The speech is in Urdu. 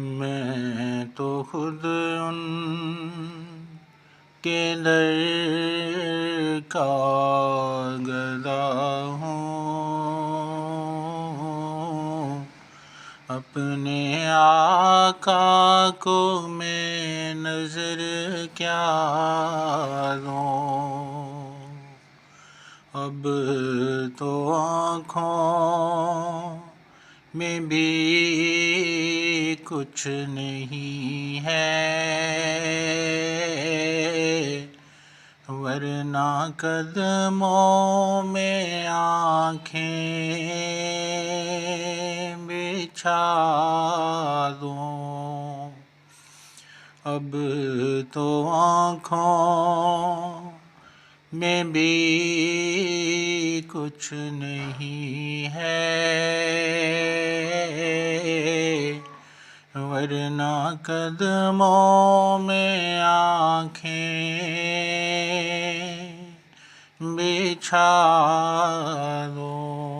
میں تو خود ان کے در کا گدا ہوں، اپنے آقا کو میں نظر کیا دوں، اب تو آنکھوں میں بھی کچھ نہیں ہے، ورنہ قدموں میں آنکھیں بچھا دوں، اب تو آنکھوں میں بھی کچھ نہیں ہے، ورنہ قدموں میں آنکھیں بچھا دوں۔